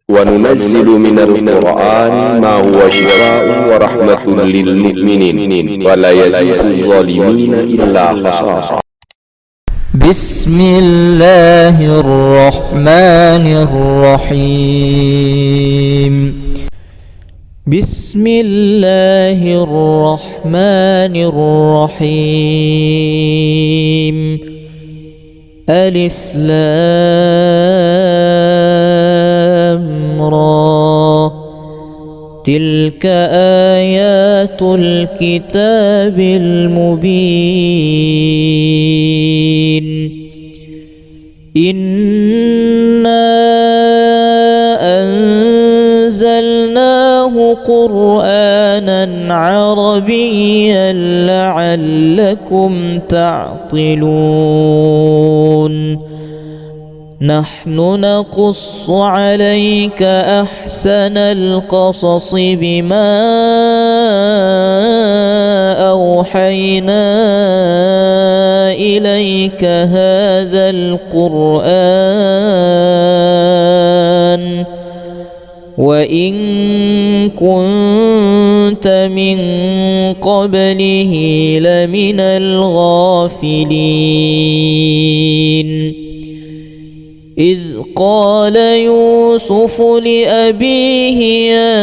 وننزل من القرآن ما هو شفاء ورحمة للمؤمنين ولا يزيد الظالمين إلا خسارا. بسم الله الرحمن الرحيم. بسم الله الرحمن الرحيم. ألف لام را. تلك آيات الكتاب المبين. إنا أنزلناه قرآنا عربيا لعلكم تعقلون. نحن نقص عليك أحسن القصص بما أوحينا إليك هذا القرآن وإن كنت من قبله لمن الغافلين. إذ قال يوسف لأبيه يا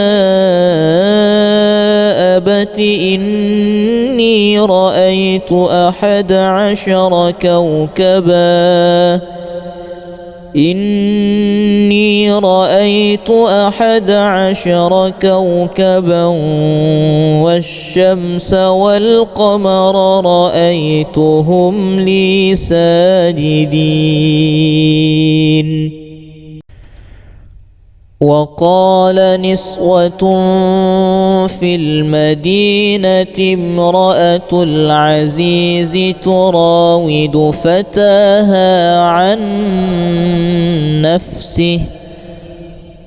أبت إني رأيت 11 كوكبا والشمس والقمر رأيتهم لي ساجدين. وقال نسوة في المدينة امرأة العزيز تراود فتاها عن نفسه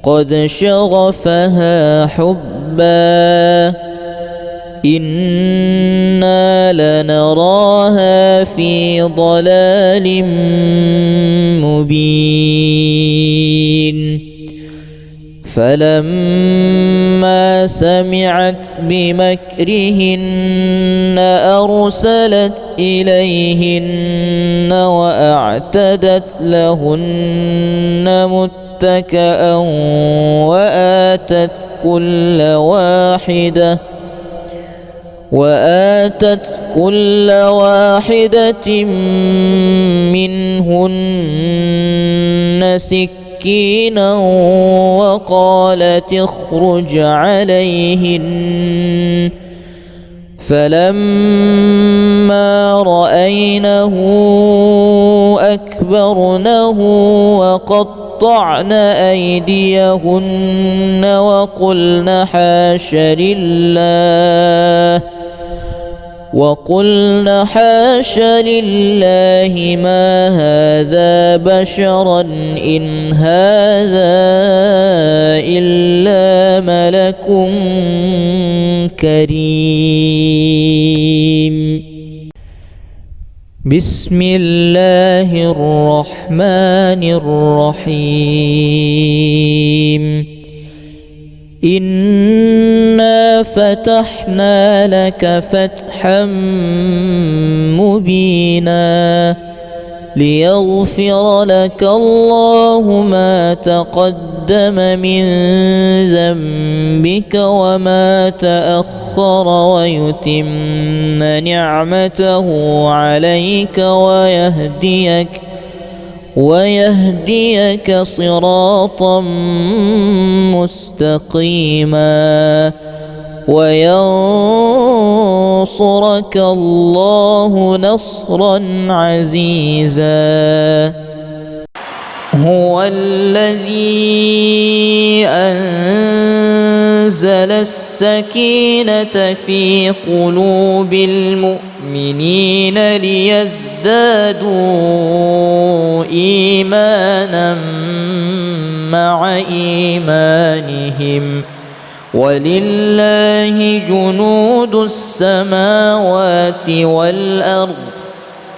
قد شغفها حبا إنا لنراها في ضلال مبين. فلما سمعت بمكرهن أرسلت إليهن وأعتدت لهن متكأ وآتت كل واحدة منهن سكينا وقالت اخرج عليهن. فلما رأينه أكبرنه وقطعن أيديهن وقلن حاش لله ما هذا بشرا إن هذا إلا ملك كريم. بسم الله الرحمن الرحيم. إنا فتحنا لك فتحا مبينا ليغفر لك الله ما تقدم من ذنبك وما تأخر ويتم نعمته عليك ويهديك صراطا مستقيما وينصرك الله نصرا عزيزا. هو الذي أنزل السكينة في قلوب المؤمنين ليزدادوا إيمانا مع إيمانهم ولله جنود السماوات والأرض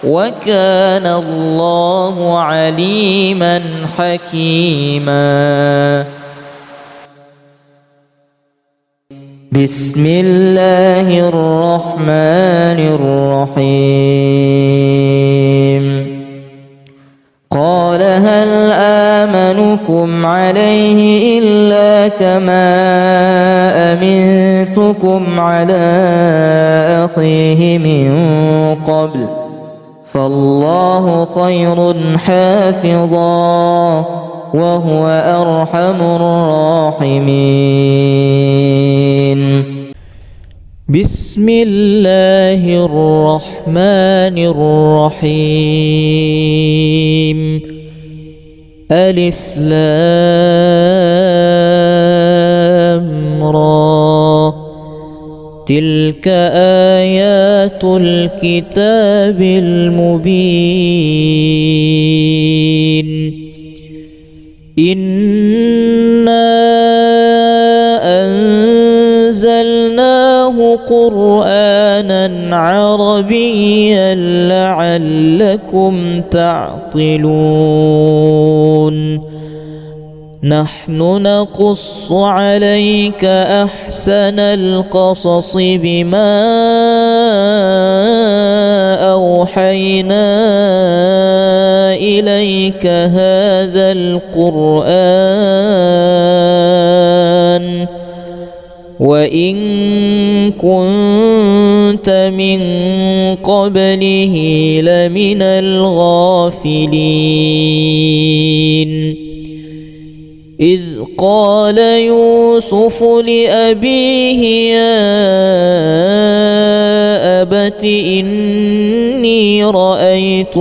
وكان الله عليما حكيما. بسم الله الرحمن الرحيم قال هل آمنكم عليه إلا كما أمنتكم على أخيه من قبل فالله خير حافظا وهو أرحم الراحمين بسم الله الرحمن الرحيم ألف لام را تلك آيات الكتاب المبين إنا أنزلناه قرآنا عربيا لعلكم تعقلون نحن نقص عليك أحسن القصص بما أوحينا إليك هذا القرآن وإن كنت من قبله لمن الغافلين إذ قال يوسف لأبيه يا أبت إني رأيت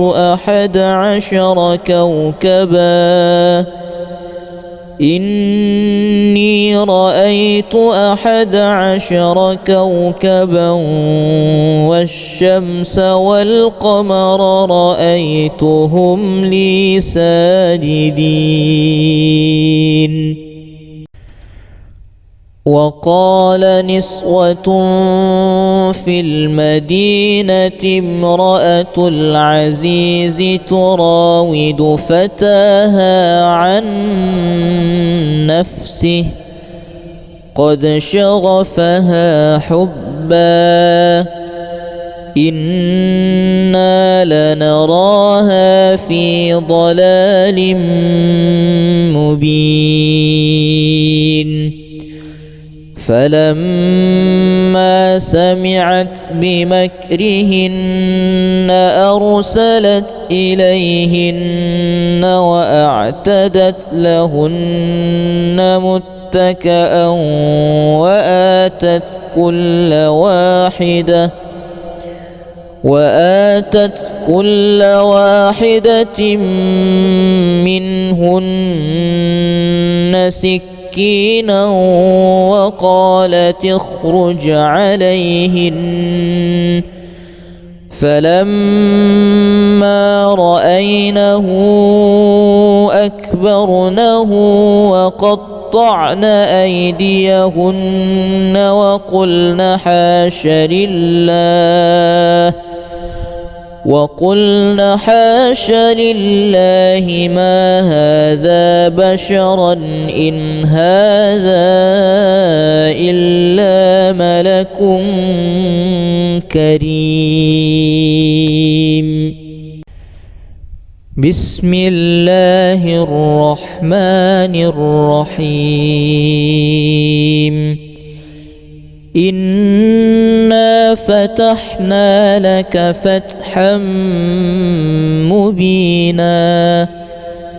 11 كوكبا والشمس والقمر رأيتهم لي ساجدين وقال نسوة في المدينة امرأة العزيز تراود فتاها عن نفسه قد شغفها حبا إنا لنراها في ضلال مبين فلما سمعت بمكرهن أرسلت إليهن وأعتدت لهن متكئا وآتت كل واحدة منهن سكينا وقالت اخرج عليهن فلما رأينه أكبرنه وقطعن أيديهن وقلن حاش لله ما هذا بشرا إن هذا إلا ملك كريم بسم الله الرحمن الرحيم إنا فتحنا لك فتحا مبينا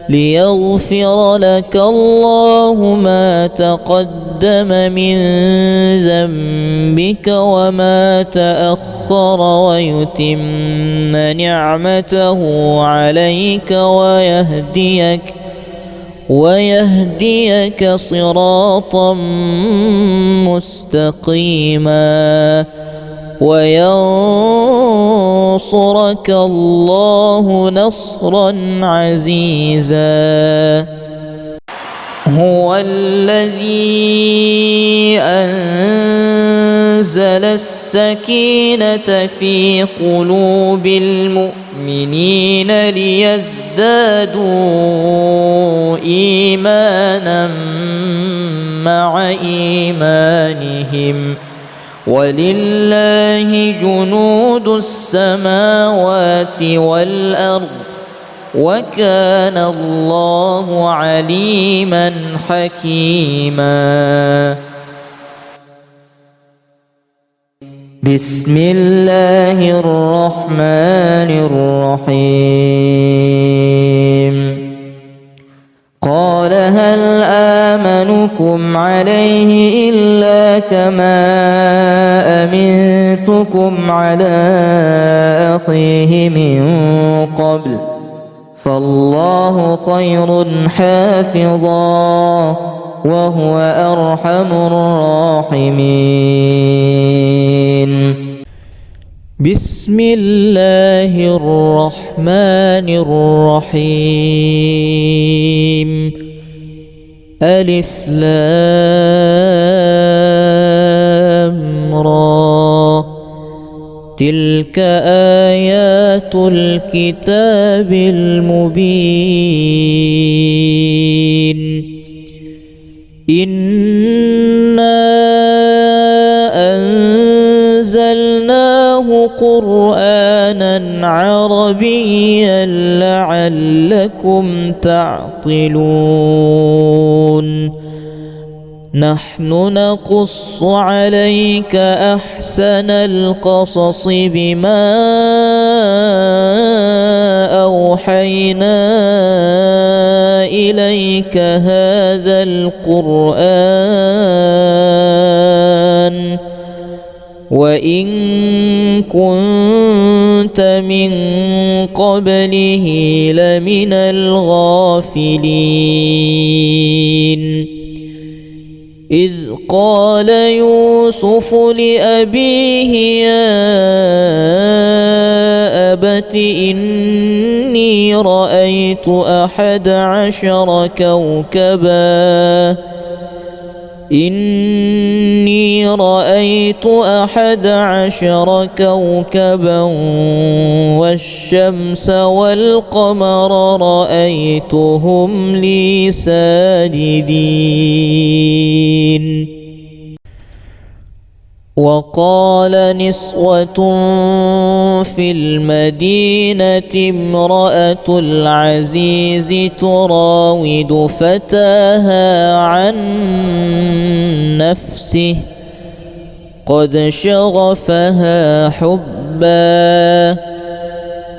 ليغفر لك الله ما تقدم من ذنبك وما تأخر ويتم نعمته عليك ويهديك صراطا مستقيما وينصرك الله نصرا عزيزا هو الذي أنزل السكينة في قلوب المؤمنين ليزدادوا إيمانا مع إيمانهم ولله جنود السماوات والأرض وكان الله عليما حكيما. بسم الله الرحمن الرحيم. قال هل آمنكم عليه إلا كما أمنتكم على أخيه من قبل فالله خير حافظا وهو أرحم الراحمين. بسم الله الرحمن الرحيم. ألف لام را تلك آيات الكتاب المبين. إنا أنزلناه قرآنا عربيا لعلكم تعقلون. نحن نقص عليك أحسن القصص بما أوحينا إليك هذا القرآن وإن كنت من قبله لمن الغافلين. إذ قال يوسف لأبيه يا أبت إني رأيت 11 كوكبا والشمس والقمر رأيتهم لي ساجدين. وقال نسوة في المدينة امرأة العزيز تراود فتاها عن نفسه قد شغفها حبا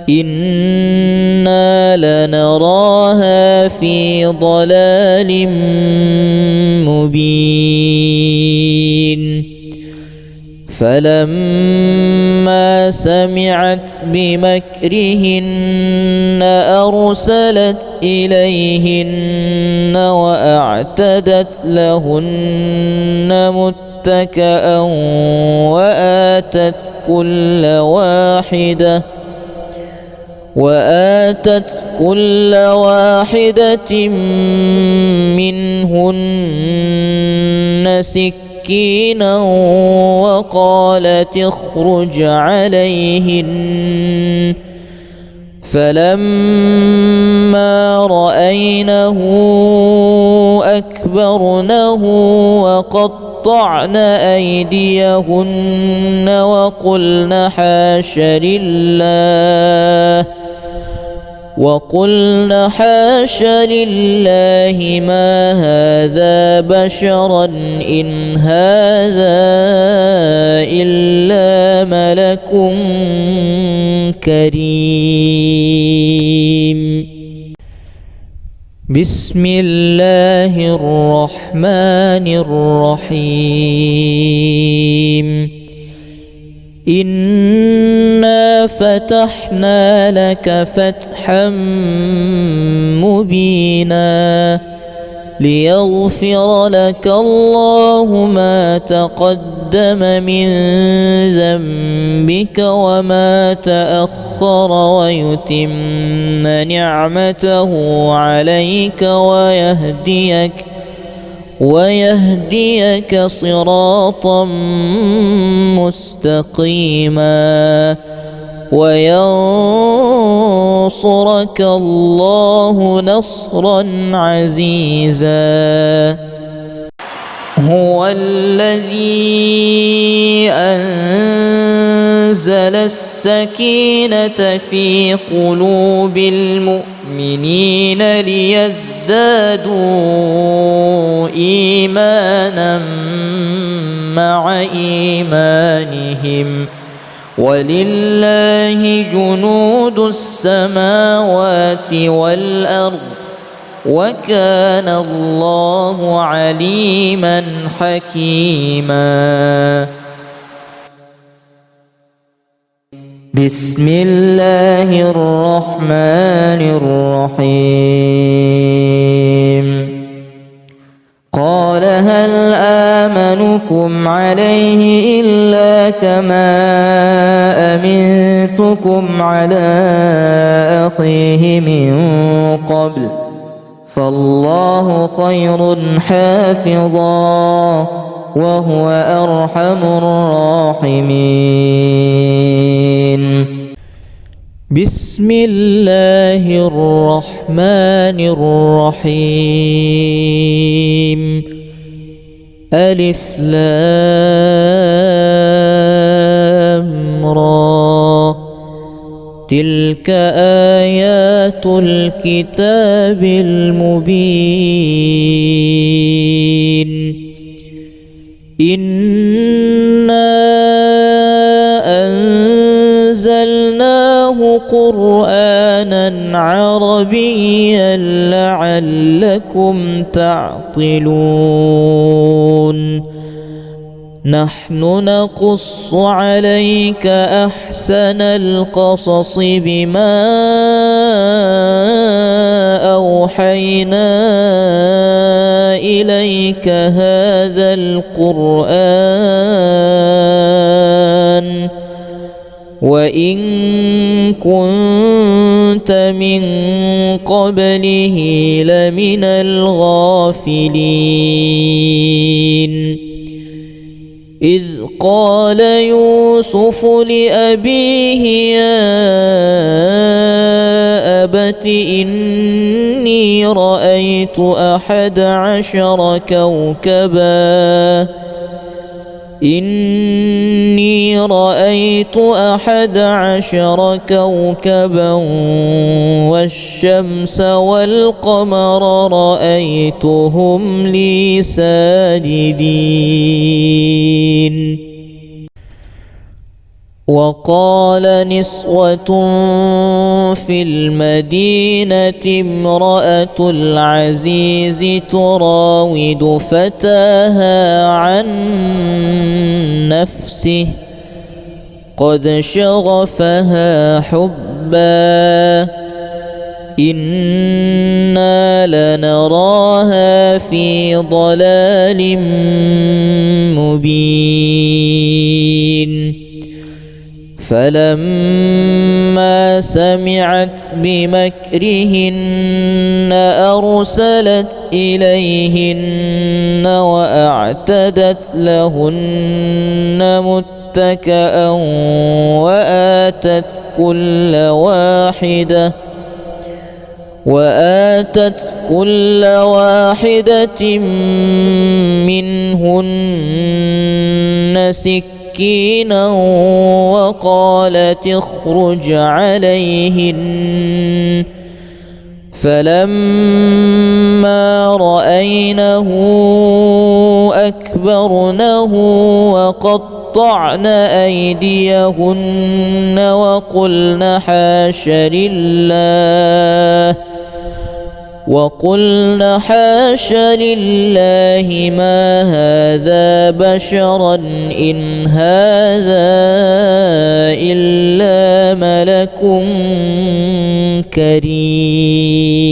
إنا لنراها في ضلال مبين. فلما سمعت بمكرهن أرسلت إليهن وأعتدت لهن متكئا وآتت كل واحدة منهن سكينا وقالت اخرج عليهن فلما رأينه أكبرنه وقطعن أيديهن وقلن حاش لله ما هذا بشرا إن هذا إلا ملك كريم. بسم الله الرحمن الرحيم. إنا فتحنا لك فتحا مبينا ليغفر لك الله ما تقدم من ذنبك وما تأخر ويتم نعمته عليك ويهديك صراطا مستقيما وينصرك الله نصرا عزيزا. هو الذي أنزل السكينة في قلوب المؤمنين ليزدادوا إيمانا مع إيمانهم ولله جنود السماوات والأرض وكان الله عليما حكيما. بسم الله الرحمن الرحيم. قال هل آمنكم عليه إلا كما أمنتكم على أخيه من قبل فالله خير حافظا وهو أرحم الراحمين. بسم الله الرحمن الرحيم. ألف لام را تلك آيات الكتاب المبين. إنا أنزلناه قرآنا عربيا لعلكم تعقلون. نحن نقص عليك أحسن القصص بما أوحينا إليك هذا القرآن وإن كنت من قبله لمن الغافلين. إذ قال يوسف لأبيه يا أبت إني رأيت 11 كوكبا والشمس والقمر رأيتهم لي ساجدين. وقال نسوة في المدينة امرأة العزيز تراود فتاها عن نفسه قد شغفها حبا إنا لنراها في ضلال مبين. فلما سمعت بمكرهن أرسلت إليهن وأعتدت لهن متكأ وآتت كل واحدة منهن سكينا وقالت اخرج عليهن فلما رأينه أكبرنه وقطعن أيديهن وقلن حاش لله ما هذا بشرا إن هذا إلا ملك كريم.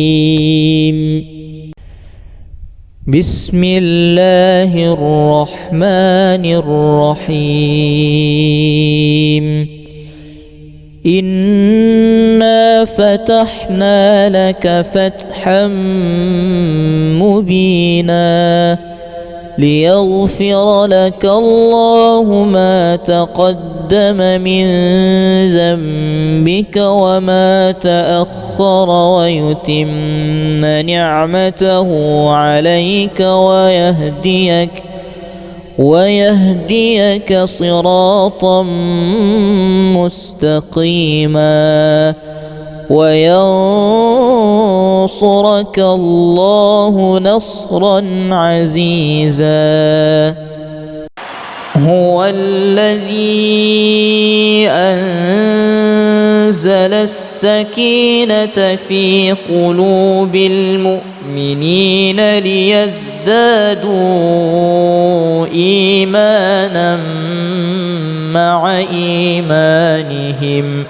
بسم الله الرحمن الرحيم. إنا فتحنا لك فتحا مبينا ليغفر لك الله ما تقدم من ذنبك وما تأخر ويتم نعمته عليك ويهديك صراطا مستقيما وينصرك الله نصرا عزيزا. هو الذي أنزل السكينة في قلوب المؤمنين ليزدادوا إيمانا مع إيمانهم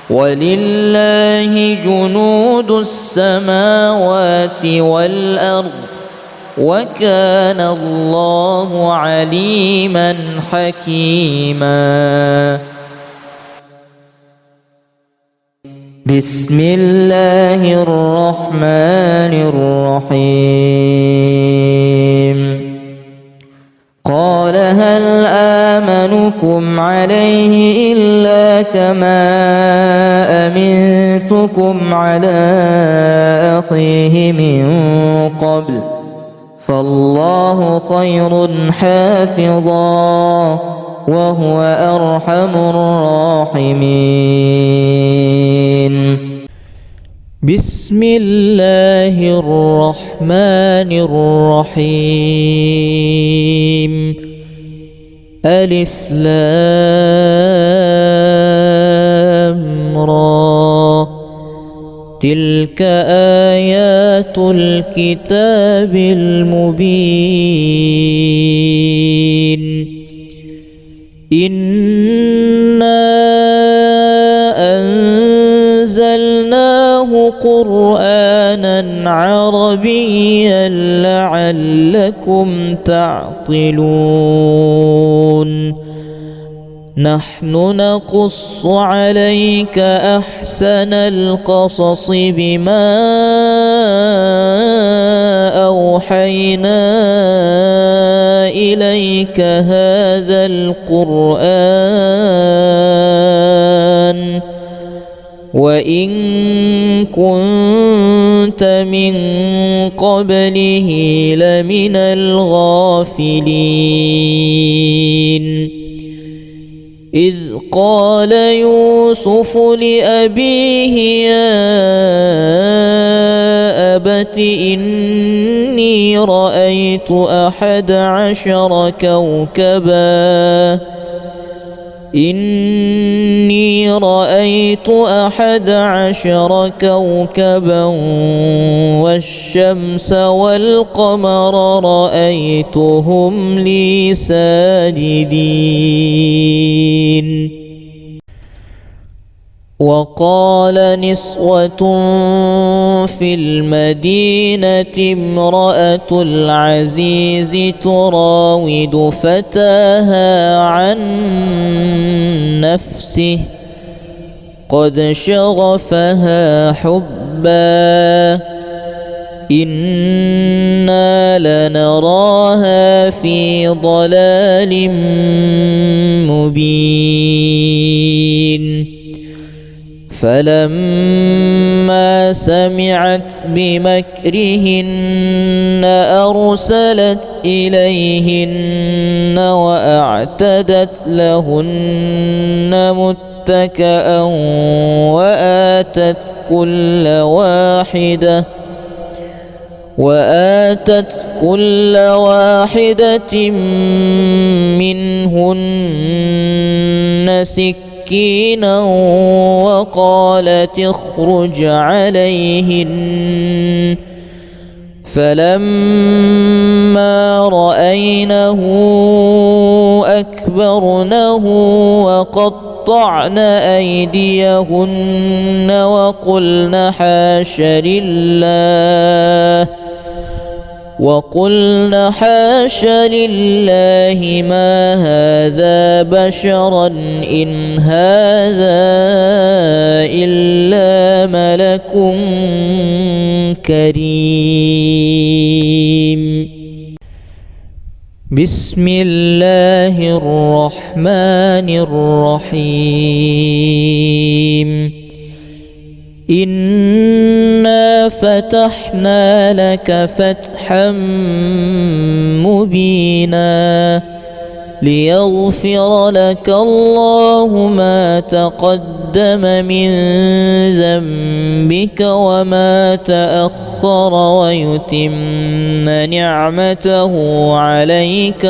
ولله جنود السماوات والأرض وكان الله عليما حكيما. بسم الله الرحمن الرحيم. قال هل آمنكم عليه إلا كما أمنتكم على أخيه من قبل فالله خير حافظا وهو أرحم الراحمين. بسم الله الرحمن الرحيم. ألف لام را تلك آيات الكتاب المبين. إنا أنزلناه قرآنا عربيا لعلكم تعقلون. نحن نقص عليك أحسن القصص بما أوحينا إليك هذا القرآن وإن كنت من قبله لمن الغافلين. إذ قال يوسف لأبيه يا أبت إني رأيت 11 كوكبا إني رأيت 11 كوكبا والشمس والقمر رأيتهم لي ساجدين. وقال نسوة في المدينة امرأة العزيز تراود فتاها عن نفسه قد شغفها حبا إنا لنراها في ضلال مبين. فلما سمعت بمكرهن أرسلت إليهن وأعتدت لهن متكئا وآتت كل واحدة منهن سكينا وقالت اخرج عليهن فلما رأينه أكبرنه وقطعن أيديهن وقلن حاش لله ما هذا بشرا إن هذا إلا ملك كريم. بسم الله الرحمن الرحيم. إنا فتحنا لك فتحا مبينا ليغفر لك الله ما تقدم من ذنبك وما تأخر ويتم نعمته عليك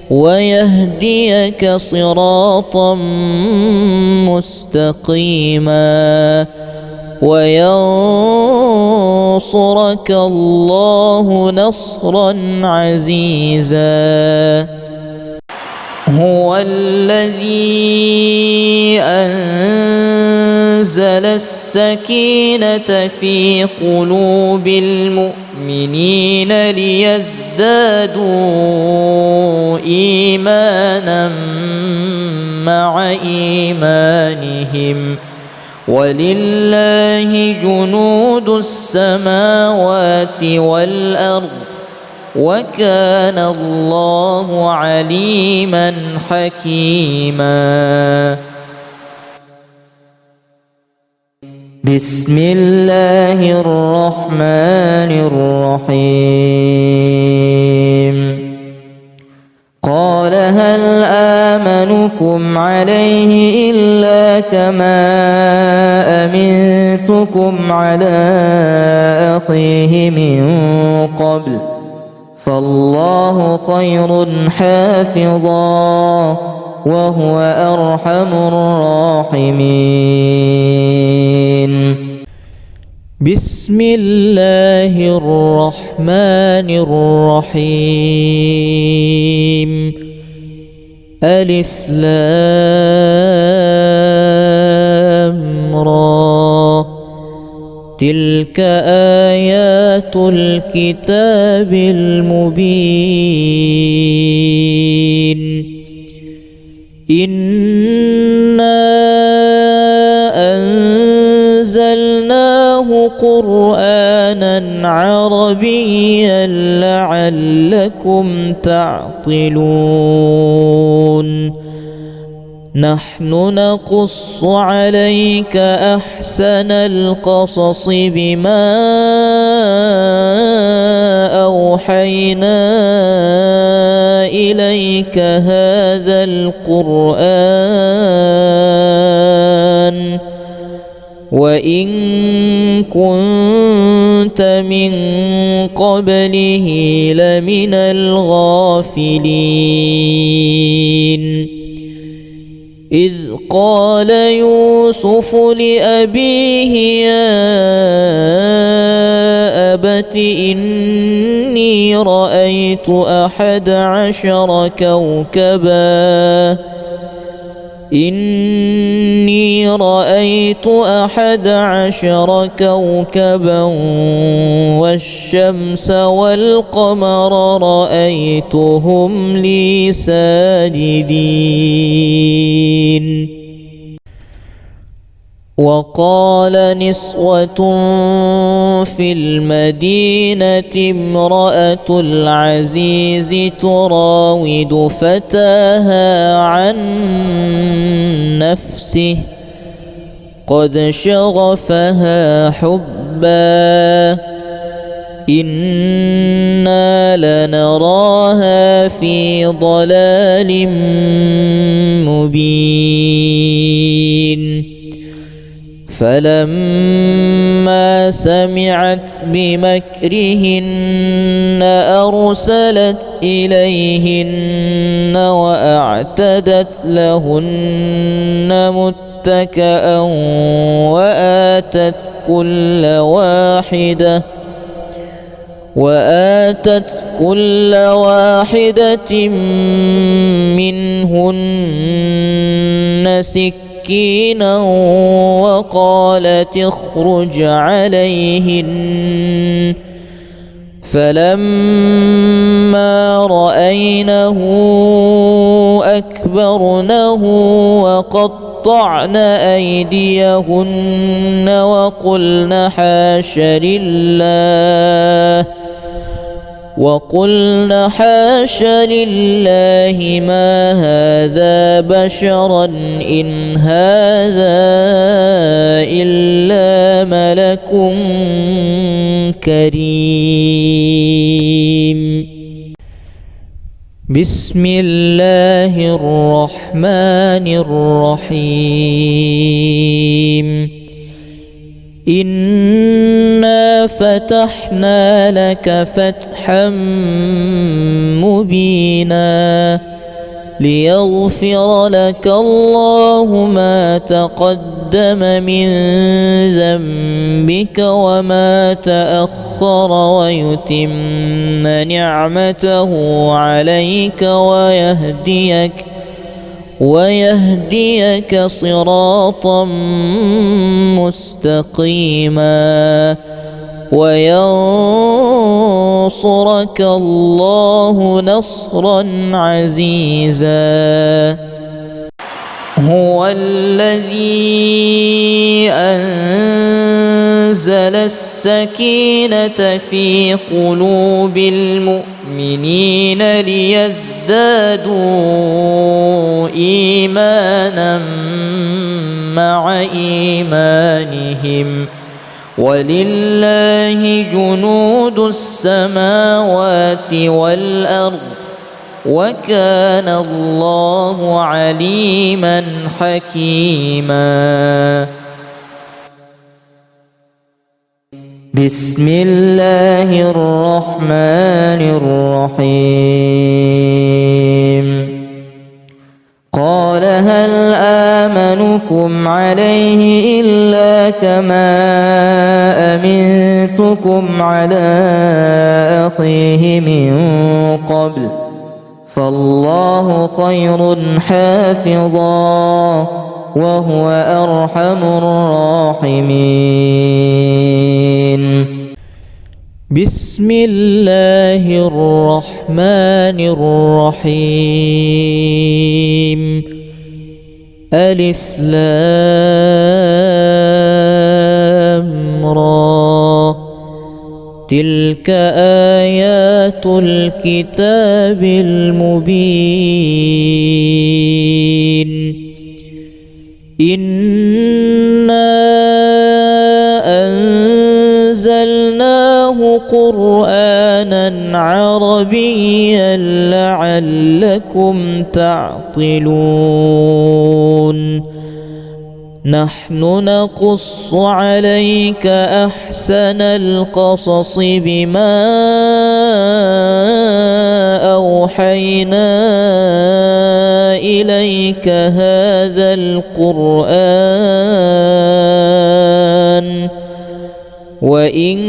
ويهديك صراطا مستقيما وينصرك الله نصرا عزيزا. هو الذي أنزل السكينة في قلوب المؤمنين ليزدادوا إيمانا مع إيمانهم ولله جنود السماوات والأرض وكان الله عليما حكيما. بسم الله الرحمن الرحيم. قال هل آمنكم عليه إلا كما أمنتكم على أخيه من قبل فالله خير حافظا وهو أرحم الراحمين. بسم الله الرحمن الرحيم. ألف لام را تلك آيات الكتاب المبين. إنا أنزلناه قرآنا عربيا لعلكم تعقلون. نحن نقص عليك أحسن القصص بما أوحينا إليك هذا القرآن وإن كنت من قبله لمن الغافلين. إذ قال يوسف لأبيه يا أبت إني رأيت 11 كوكبا والشمس والقمر رأيتهم لي ساجدين. وقال نسوة في المدينة امرأة العزيز تراود فتاها عن نفسه قد شغفها حبا إنا لنراها في ضلال مبين. فلما سمعت بمكرهن أرسلت إليهن وأعتدت لهن متكئا وآتت كل واحدة منهن سكينا وقالت اخرج عليهن فلما رأينه أكبرنه وقطعن أيديهن وقلن حاش لله ما هذا بشرا إن هذا إلا ملك كريم. بسم الله الرحمن الرحيم إنا فتحنا لك فتحا مبينا ليغفر لك الله ما تقدم من ذنبك وما تأخر ويتم نعمته عليك ويهديك صراطا مستقيما وينصرك الله نصرا عزيزا هو الذي أنزل السكينة في قلوب المؤمنين ليزدادوا إيمانا مع إيمانهم ولله جنود السماوات والأرض وكان الله عليما حكيما بسم الله الرحمن الرحيم قال هل آمنكم عليه إلا كما أمنتكم على أخيه من قبل فالله خير حافظا وهو أرحم الراحمين بسم الله الرحمن الرحيم ألف لام را تلك آيات الكتاب المبين إنا أنزلناه قرآنا عربيا لعلكم تعقلون نحن نقص عليك أحسن القصص بما أوحينا إليك هذا القرآن وإن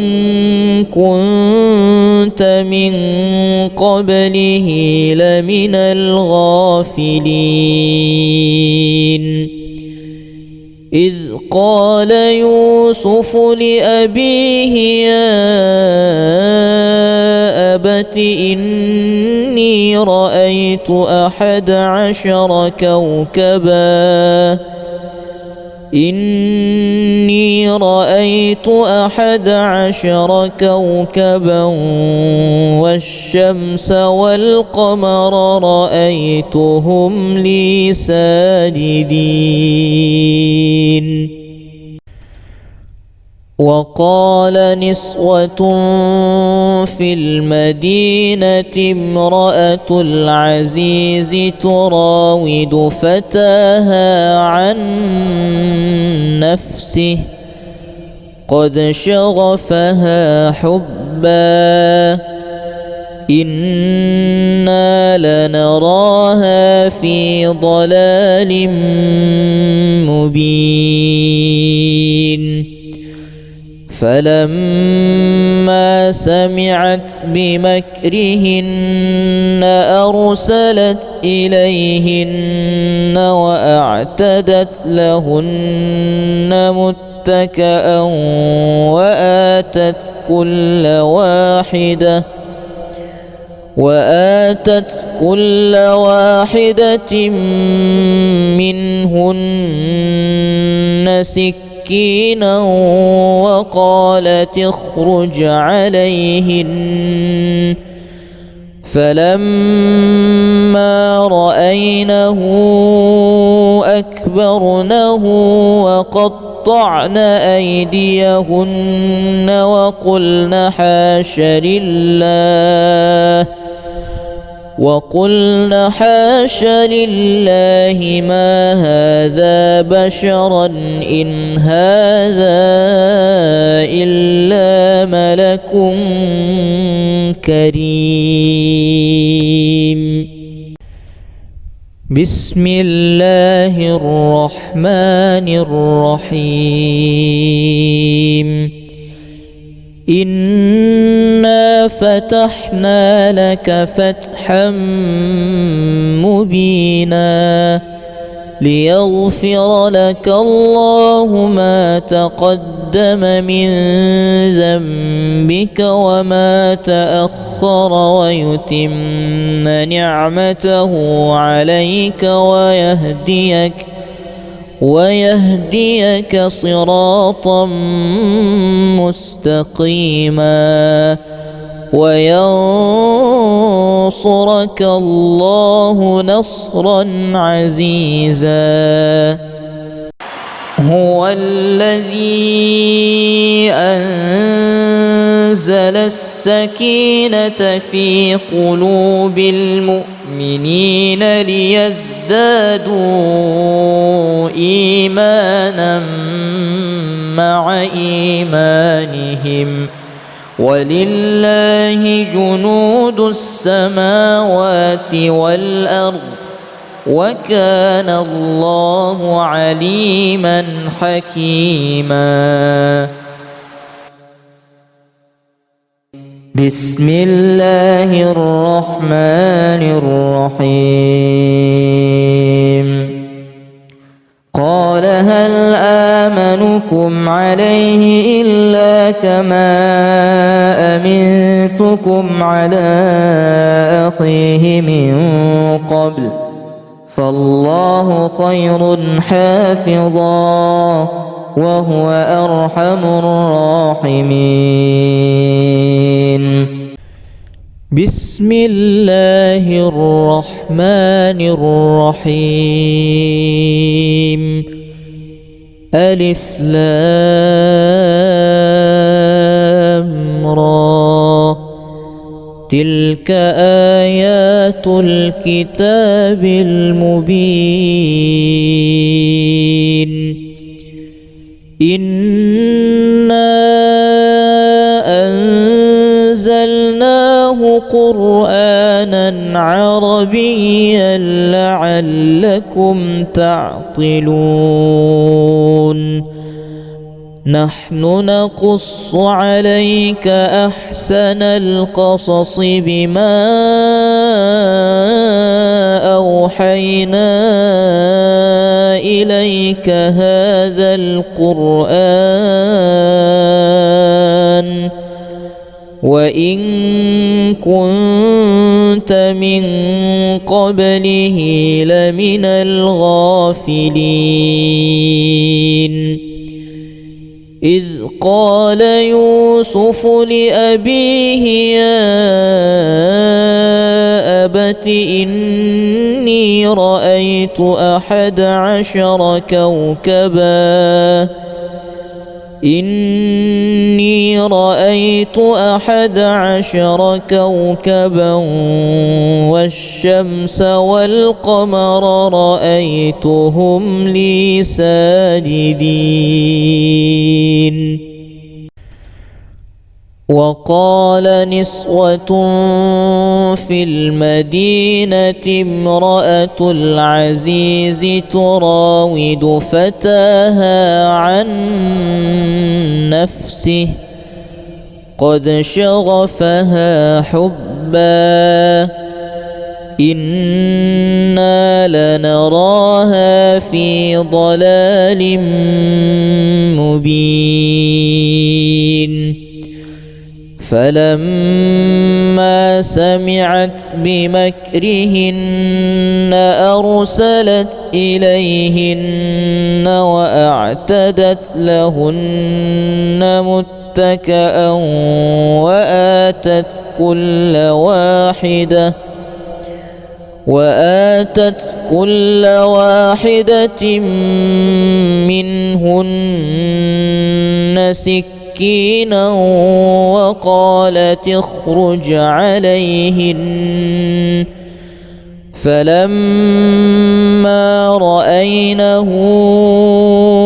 كنت من قبله لمن الغافلين إذ قال يوسف لأبيه يا أبت إني رأيت 11 كوكبا إني رأيت 11 كوكبا والشمس والقمر رأيتهم لي ساجدين وقال نسوة في المدينة امرأة العزيز تراود فتاها عن نفسه قد شغفها حبا إنا لنراها في ضلال مبين فلما سمعت بمكرهن أرسلت إليهن وأعتدت لهن متكئا وآتت كل واحدة منهن سكينا وقالت اخرج عليهن فلما رأينه أكبرنه وقطعن أيديهن وقلن حاش لله ما هذا بشرا إن هذا إلا ملك كريم. بسم الله الرحمن الرحيم. إنا فتحنا لك فتحا مبينا ليغفر لك الله ما تقدم من ذنبك وما تأخر ويتم نعمته عليك ويهديك صراطا مستقيما وينصرك الله نصرا عزيزا. هو الذي أنزل السكينة في قلوب المؤمنين ليزدادوا إيمانا مع إيمانهم ولله جنود السماوات والأرض وكان الله عليما حكيما. بسم الله الرحمن الرحيم. قال هل آمنكم عليه إلا كما أمنتكم على أخيه من قبل فالله خير حافظا وهو أرحم الراحمين. بسم الله الرحمن الرحيم. ألف لام را تلك آيات الكتاب المبين. إنا أنزلناه قرآنا عربيا لعلكم تعقلون. نحن نقص عليك أحسن القصص بما أوحينا إليك هذا القرآن وإن كنت من قبله لمن الغافلين. إذ قال يوسف لأبيه يا أبت إني رأيت 11 كوكبا والشمس والقمر رأيتهم لي ساجدين. وقال نسوة في المدينة امرأة العزيز تراود فتاها عن نفسه قد شغفها حبا إنا لنراها في ضلال مبين. فلما سمعت بمكرهن أرسلت إليهن وأعتدت لهن متكئا وآتت كل واحدة منهن سكينا وقالت اخرج عليهن فلما رأينه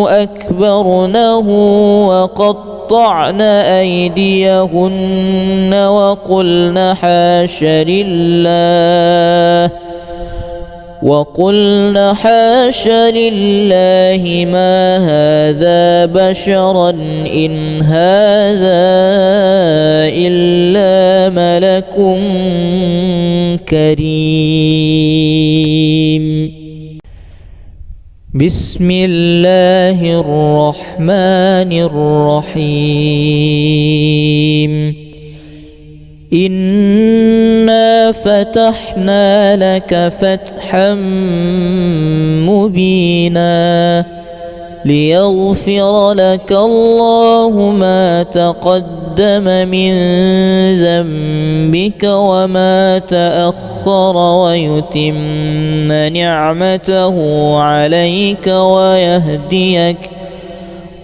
أكبرنه وقطعن أيديهن وقلن حاش لله ما هذا بشرا إن هذا إلا ملك كريم. بسم الله الرحمن الرحيم. إنا فتحنا لك فتحا مبينا ليغفر لك الله ما تقدم من ذنبك وما تأخر ويتم نعمته عليك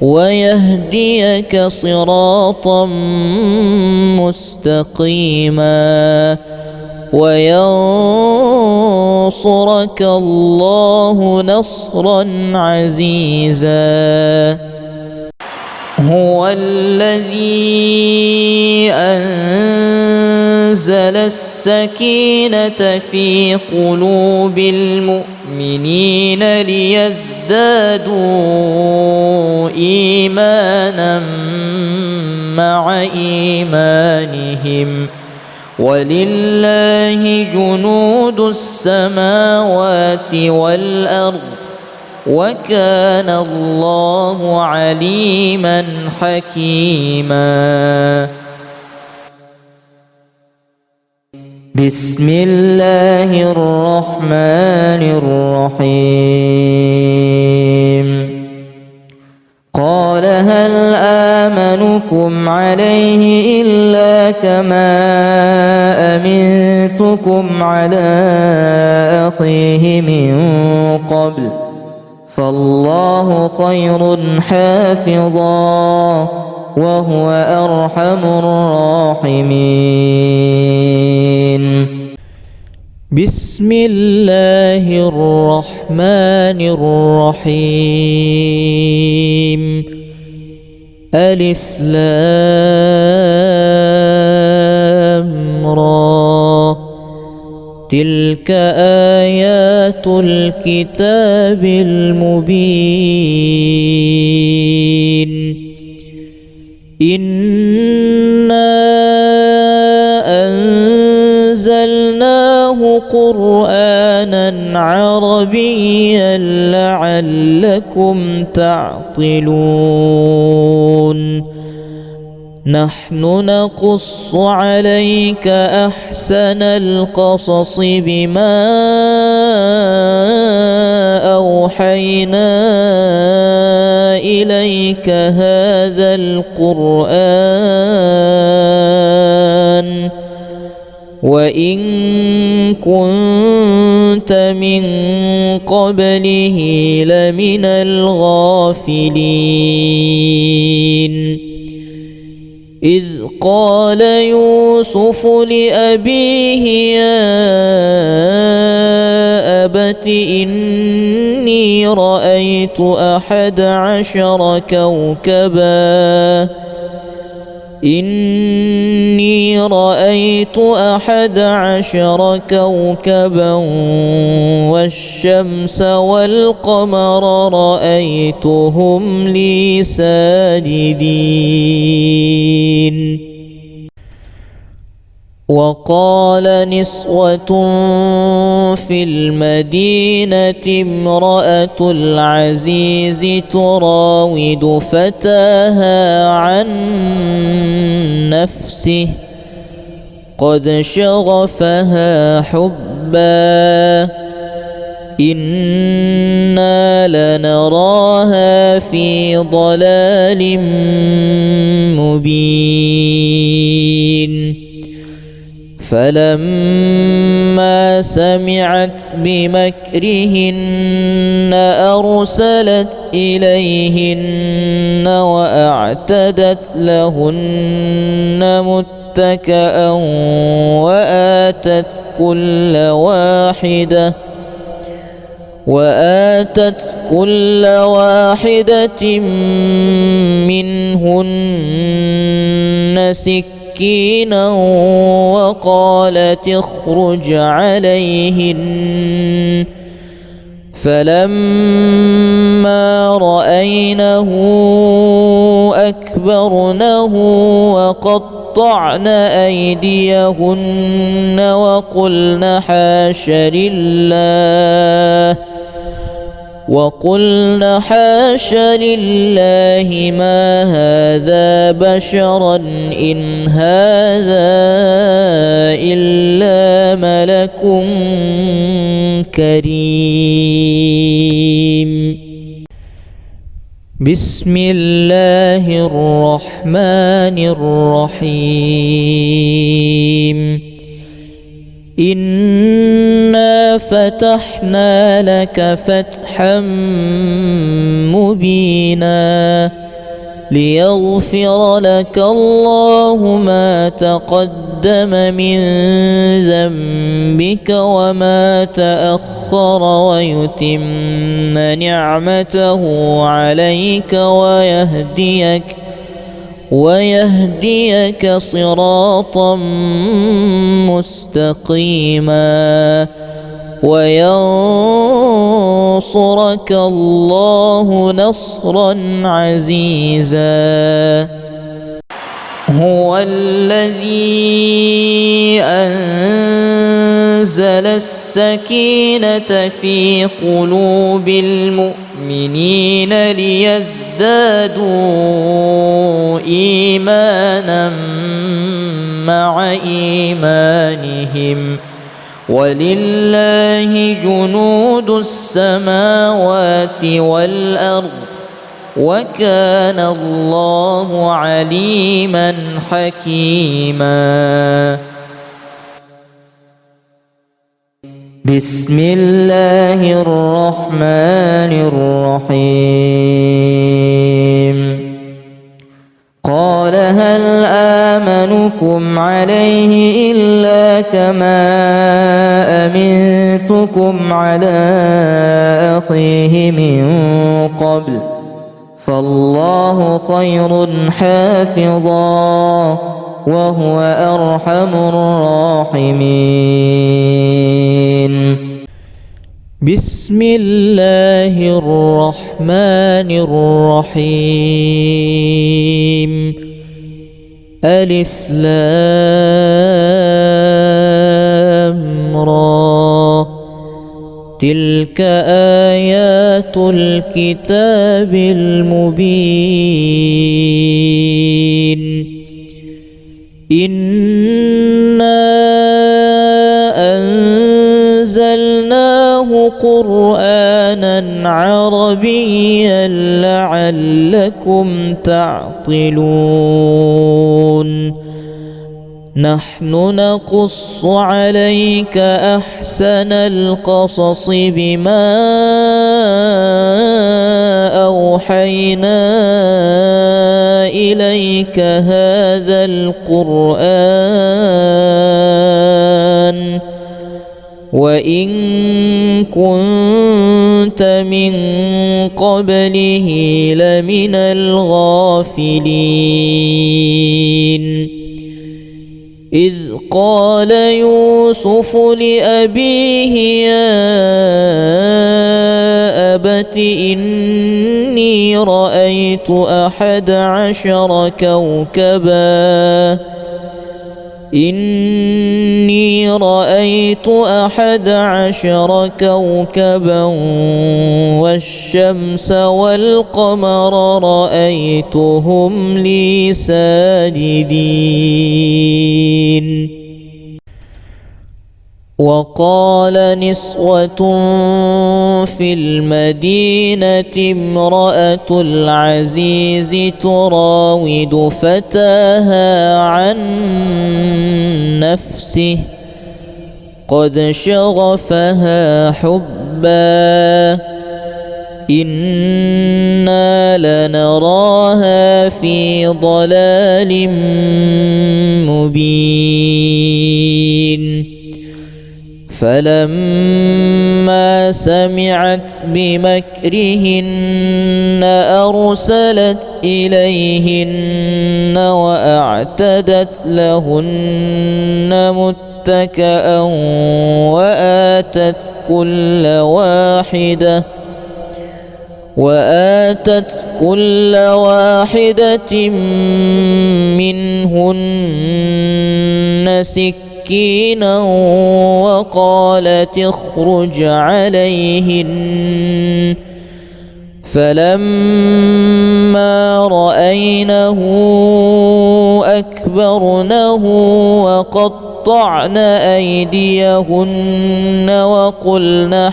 ويهديك صراطا مستقيما وينصرك الله نصرا عزيزا. هو الذي أنزل السكينة في قلوب المؤمنين ليزدادوا إيمانا مع إيمانهم ولله جنود السماوات والأرض وكان الله عليما حكيما. بسم الله الرحمن الرحيم. قال هل آمنكم عليه إلا كما أمنتكم على أخيه من قبل فالله خير حافظا وهو أرحم الراحمين. بسم الله الرحمن الرحيم. ألف لام را تلك آيات الكتاب المبين. إنا أنزلناه قرآنا عربيا لعلكم تعقلون. نحن نقص عليك أحسن القصص بما أوحينا إليك هذا القرآن وإن كنت من قبله لمن الغافلين. إذ قال يوسف لأبيه يا أبت إني رأيت 11 كوكبا والشمس والقمر رأيتهم لي ساجدين. وقال نسوة في المدينة امرأة العزيز تراود فتاها عن نفسه قد شغفها حبا إنا لنراها في ضلال مبين. فلما سمعت بمكرهن أرسلت إليهن وأعتدت لهن متكأ وآتت كل واحدة منهن سكينا وقالت اخرج عليهن فلما رأينه أكبرنه وقطعن أيديهن وقلن حاش لله ما هذا بشرا إن هذا إلا ملك كريم. بسم الله الرحمن الرحيم. إنا فتحنا لك فتحا مبينا ليغفر لك الله ما تقدم من ذنبك وما تأخر ويتم نعمته عليك ويهديك صراطا مستقيما وينصرك الله نصرا عزيزا. هو الذي أنزل السكينة في قلوب المؤمنين ليزدادوا إيمانا مع إيمانهم ولله جنود السماوات والأرض وكان الله عليما حكيما. بسم الله الرحمن الرحيم. قال هل آمنكم عليه إلا كما أمنتكم على أخيه من قبل فالله خير حافظا وهو أرحم الراحمين. بسم الله الرحمن الرحيم. ألف لام را تلك آيات الكتاب المبين. إنا أنزلناه قرآنا عربيا لعلكم تعقلون. نحن نقص عليك أحسن القصص بما أوحينا إليك هذا القرآن وإن كنت من قبله لمن الغافلين. إذ قال يوسف لأبيه يا أبت إني رأيت 11 كوكبا والشمس والقمر رأيتهم لي ساجدين. وقال نسوة في المدينة امرأة العزيز تراود فتاها عن نفسه قد شغفها حبا إنا لنراها في ضلال مبين فلما سمعت بمكرهن أرسلت إليهن وأعتدت لهن متكأ وآتت كل واحدة منهن سكينا وقالت اخرج عليهن فلما رأينه أكبرنه وقطعن أيديهن وقلن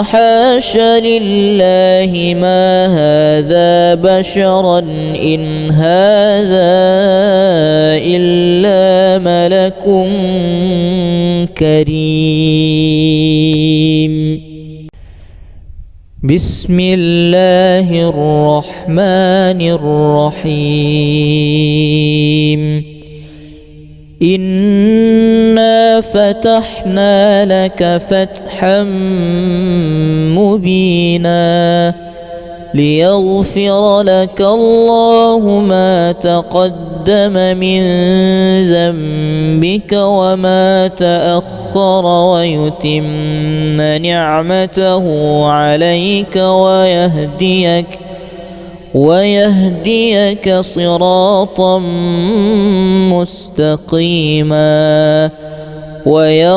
حاش لله ما هذا بشرا إن هذا إلا ملك كريم. بسم الله الرحمن الرحيم. إنا فتحنا لك فتحا مبينا ليغفر لك الله ما تقدم من ذنبك وما تأخر ويتم نعمته عليك ويهديك صراطا مستقيما وينصرك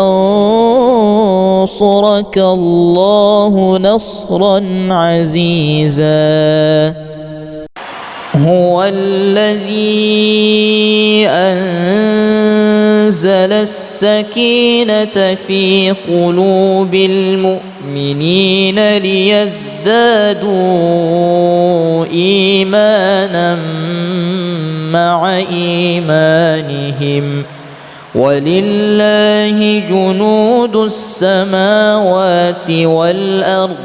الله نصرا عزيزا. هو الذي أنزل السكينة في قلوب المؤمنين ليزدادوا إيمانا مع إيمانهم ولله جنود السماوات والأرض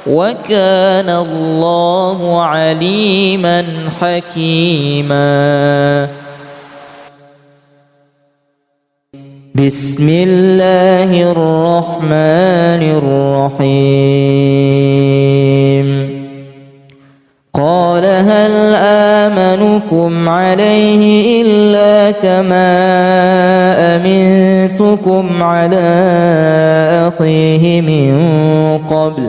وكان الله عليما حكيما. بسم الله الرحمن الرحيم. قال هل آمنكم عليه إلا كما أمنتكم على أخيه من قبل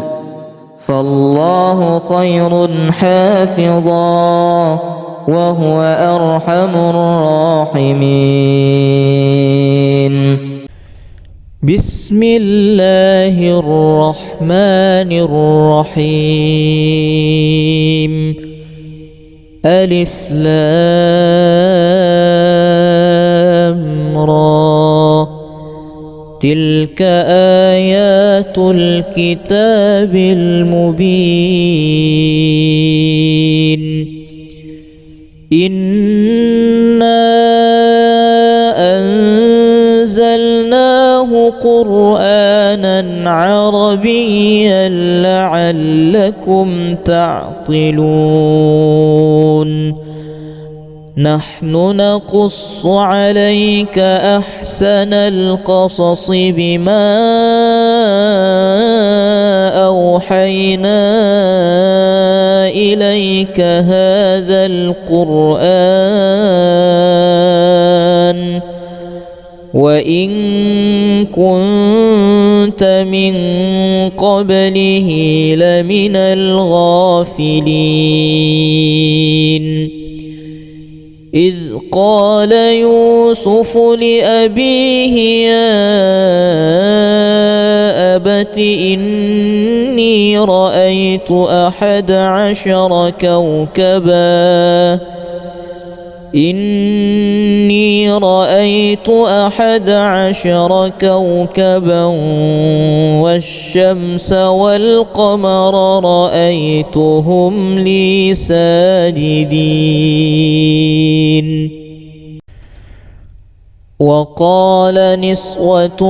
فالله خير حافظا وهو أرحم الراحمين. بسم الله الرحمن الرحيم. ألف لام را تلك آيات الكتاب المبين. إنا أنزلناه قرآنا عربيا لعلكم تعقلون. نحن نقص عليك أحسن القصص بما أوحينا إليك هذا القرآن وإن كنت من قبله لمن الغافلين. إذ قال يوسف لأبيه يا أبت إني رأيت 11 كوكبا والشمس والقمر رأيتهم لي ساجدين. وقال نسوة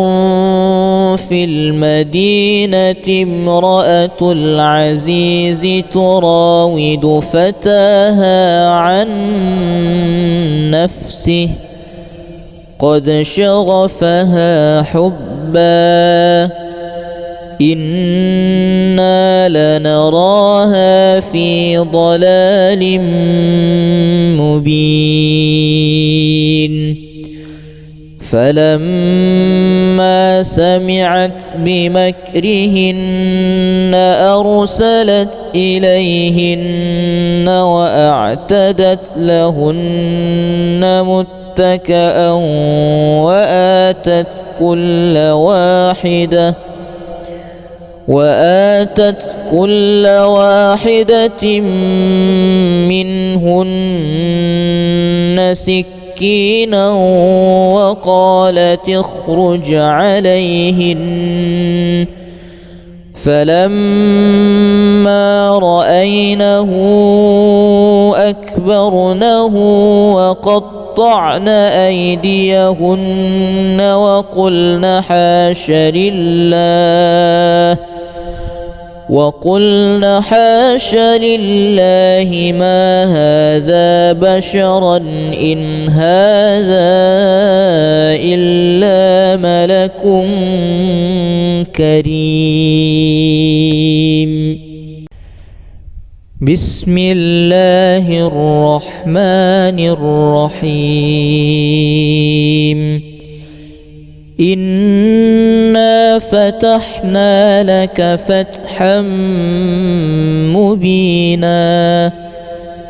في المدينة امرأة العزيز تراود فتاها عن نفسه قد شغفها حبا إنا لنراها في ضلال مبين فلما سمعت بمكرهن أرسلت إليهن وأعتدت لهن متكأ وآتت كل واحدة منهن سكينا وقالت اخرج عليهن فلما رأينه أكبرنه وقطعن أيديهن وقلن حاش لله ما هذا بشرا إن هذا إلا ملك كريم. بسم الله الرحمن الرحيم. إنا فتحنا لك فتحا مبينا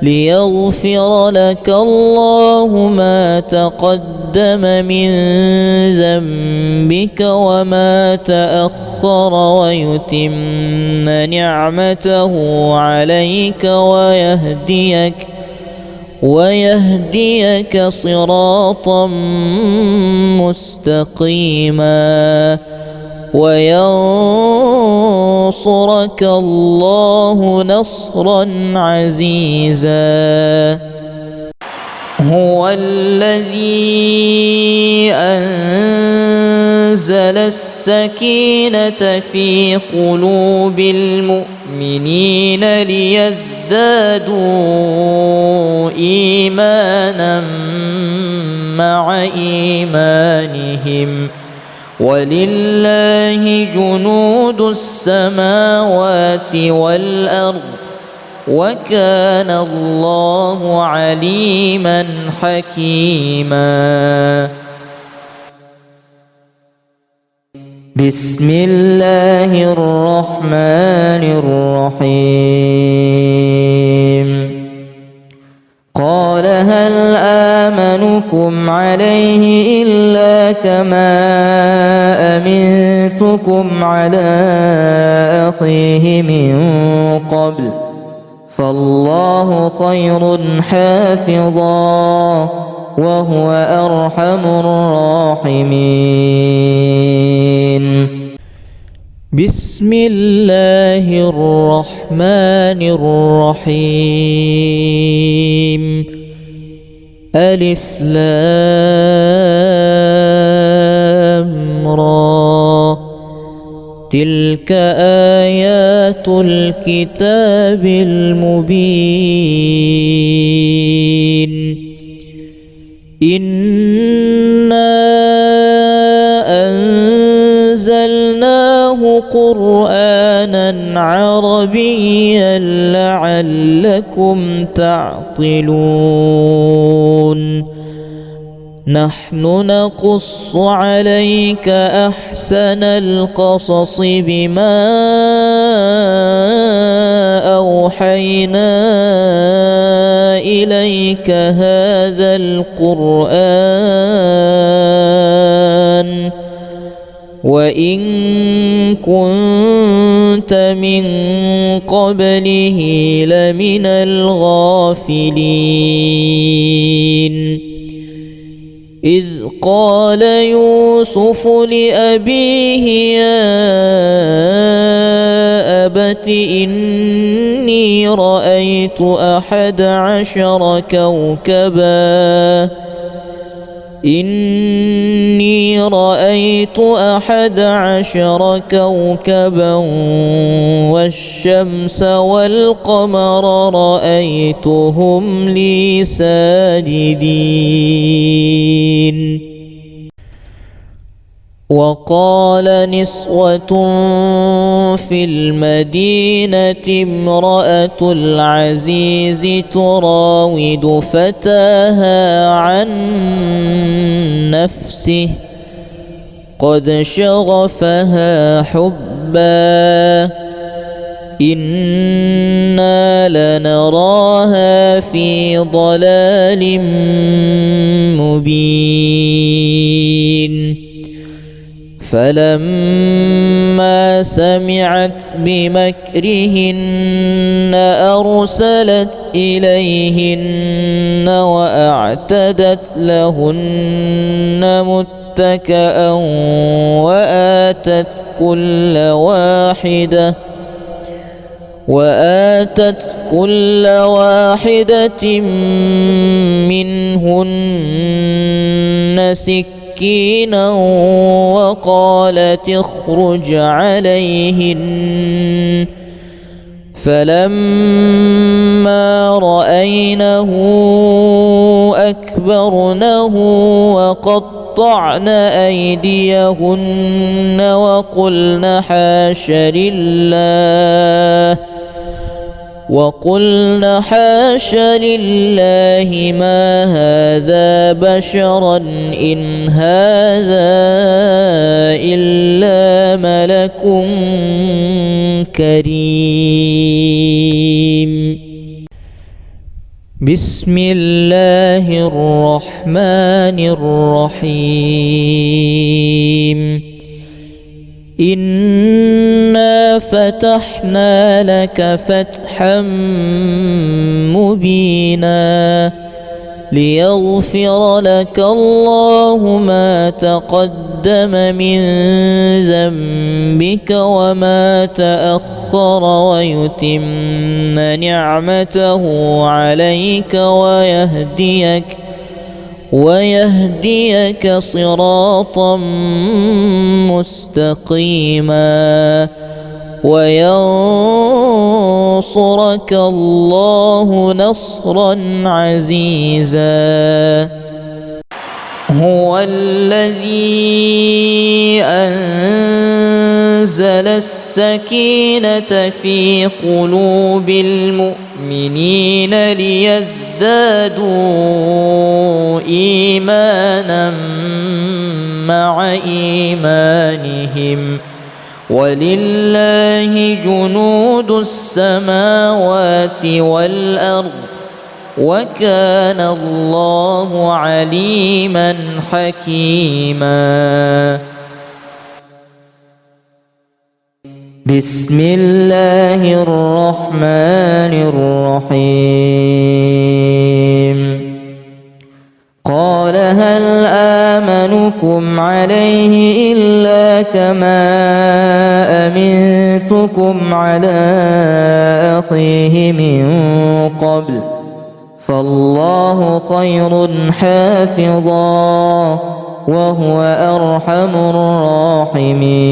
ليغفر لك الله ما تقدم من ذنبك وما تأخر ويتم نعمته عليك ويهديك صراطا مستقيما وينصرك الله نصرا عزيزا. هو الذي أنزل السكينة في قلوب المؤمنين ليزدادوا إيمانا مع إيمانهم ولله جنود السماوات والأرض وكان الله عليما حكيما. بسم الله الرحمن الرحيم. قال هل آمنكم عليه إلا كما أمنتكم على أخيه من قبل فالله خير حافظا وهو أرحم الراحمين. بسم الله الرحمن الرحيم. ألف لام را تلك آيات الكتاب المبين. إنا أنزلناه قرآنا عربيا لعلكم تعقلون. نحن نقص عليك أحسن القصص بما أوحينا إليك هذا القرآن وإن كنت من قبله لمن الغافلين. إذ قال يوسف لأبيه يا أبت إني رأيت 11 كوكبا إني رأيت 11 كوكبا والشمس والقمر رأيتهم لي ساجدين وقال نسوة في المدينة امرأة العزيز تراود فتاها عن نفسه قد شغفها حبا إنا لنراها في ضلال مبين فلما سمعت بمكرهن أرسلت إليهن وأعتدت لهن متكأ وآتت كل واحدة منهن سكينا وقالت اخرج عليهن فلما رأينه أكبرنه وقطعن أيديهن وقلن حاش لله ما هذا بشرا إن هذا إلا ملك كريم بسم الله الرحمن الرحيم إنا فتحنا لك فتحا مبينا ليغفر لك الله ما تقدم من ذنبك وما تأخر ويتم نعمته عليك ويهديك صراطا مستقيما وينصرك الله نصرا عزيزا هو الذي أنزل السكينة في قلوب المؤمنين ليزدادوا إيمانا مع إيمانهم ولله جنود السماوات والأرض وكان الله عليما حكيما بسم الله الرحمن الرحيم قال هل آمنكم عليه إلا كما أمنتكم على أخيه من قبل فالله خير حافظا وهو أرحم الراحمين